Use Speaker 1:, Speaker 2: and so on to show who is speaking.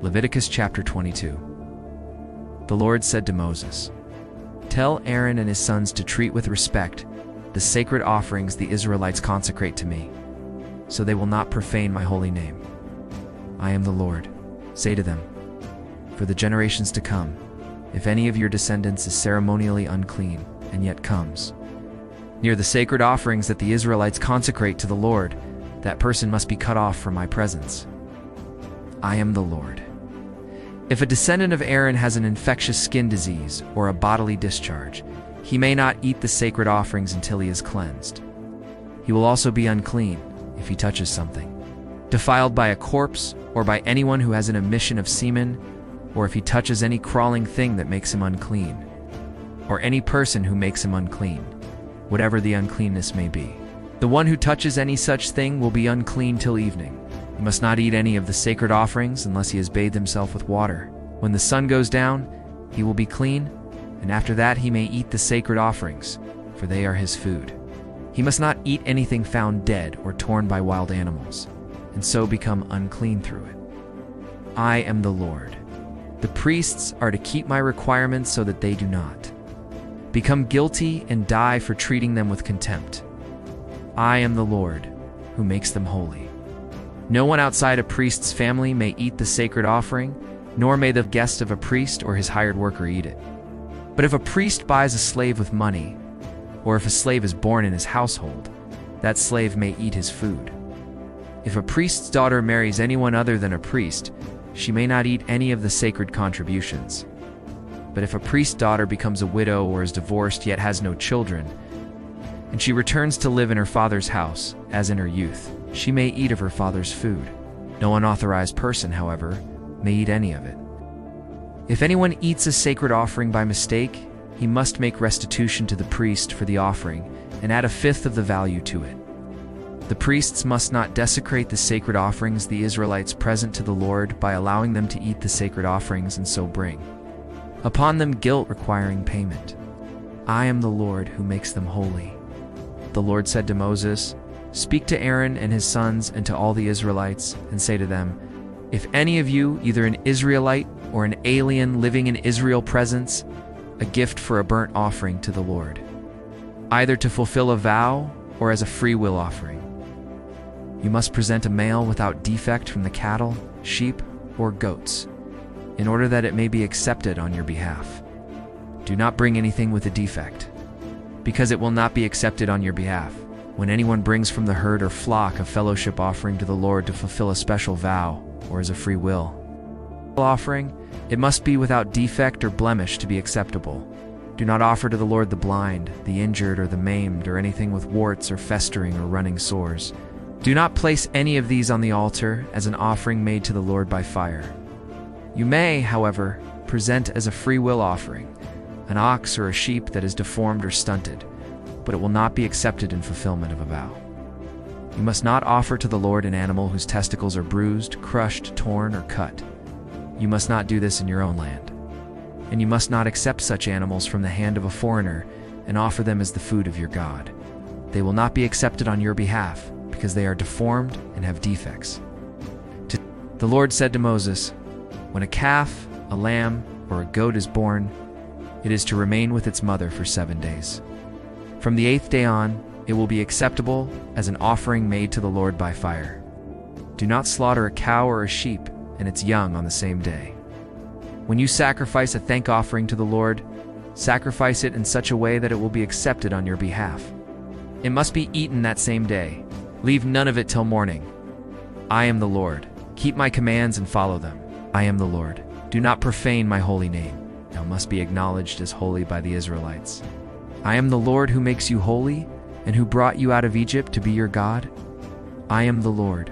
Speaker 1: Leviticus Chapter 22. The Lord said to Moses, "Tell Aaron and his sons to treat with respect the sacred offerings the Israelites consecrate to me, so they will not profane my holy name. I am the Lord. Say to them, for the generations to come, if any of your descendants is ceremonially unclean and yet comes near the sacred offerings that the Israelites consecrate to the Lord, that person must be cut off from my presence. I am the Lord. If a descendant of Aaron has an infectious skin disease or a bodily discharge, he may not eat the sacred offerings until he is cleansed. He will also be unclean if he touches something defiled by a corpse or by anyone who has an emission of semen, or if he touches any crawling thing that makes him unclean, or any person who makes him unclean, whatever the uncleanness may be. The one who touches any such thing will be unclean till evening. He must not eat any of the sacred offerings unless he has bathed himself with water. When the sun goes down, he will be clean, and after that he may eat the sacred offerings, for they are his food. He must not eat anything found dead or torn by wild animals, and so become unclean through it. I am the Lord. The priests are to keep my requirements so that they do not become guilty and die for treating them with contempt. I am the Lord, who makes them holy. No one outside a priest's family may eat the sacred offering, nor may the guest of a priest or his hired worker eat it. But if a priest buys a slave with money, or if a slave is born in his household, that slave may eat his food. If a priest's daughter marries anyone other than a priest, she may not eat any of the sacred contributions. But if a priest's daughter becomes a widow or is divorced yet has no children, and she returns to live in her father's house, as in her youth, she may eat of her father's food. No unauthorized person, however, may eat any of it. If anyone eats a sacred offering by mistake, he must make restitution to the priest for the offering and add a fifth of the value to it. The priests must not desecrate the sacred offerings the Israelites present to the Lord by allowing them to eat the sacred offerings and so bring upon them guilt requiring payment. I am the Lord who makes them holy. The Lord said to Moses, "Speak to Aaron and his sons and to all the Israelites, and say to them, if any of you, either an Israelite or an alien living in Israel, presents a gift for a burnt offering to the Lord, either to fulfill a vow or as a free will offering, you must present a male without defect from the cattle, sheep, or goats, in order that it may be accepted on your behalf. Do not bring anything with a defect, because it will not be accepted on your behalf. When anyone brings from the herd or flock a fellowship offering to the Lord to fulfill a special vow or as a free will offering, it must be without defect or blemish to be acceptable. Do not offer to the Lord the blind, the injured, or the maimed, or anything with warts or festering or running sores. Do not place any of these on the altar as an offering made to the Lord by fire. You may, however, present as a free will offering an ox or a sheep that is deformed or stunted, but it will not be accepted in fulfillment of a vow. You must not offer to the Lord an animal whose testicles are bruised, crushed, torn, or cut. You must not do this in your own land. And you must not accept such animals from the hand of a foreigner and offer them as the food of your God. They will not be accepted on your behalf, because they are deformed and have defects. The Lord said to Moses, when a calf, a lamb, or a goat is born, it is to remain with its mother for 7 days. From the 8th day on, it will be acceptable as an offering made to the Lord by fire. Do not slaughter a cow or a sheep and its young on the same day. When you sacrifice a thank offering to the Lord, sacrifice it in such a way that it will be accepted on your behalf. It must be eaten that same day. Leave none of it till morning. I am the Lord. Keep my commands and follow them. I am the Lord. Do not profane my holy name. Thou must be acknowledged as holy by the Israelites. I am the Lord who makes you holy and who brought you out of Egypt to be your God. I am the Lord.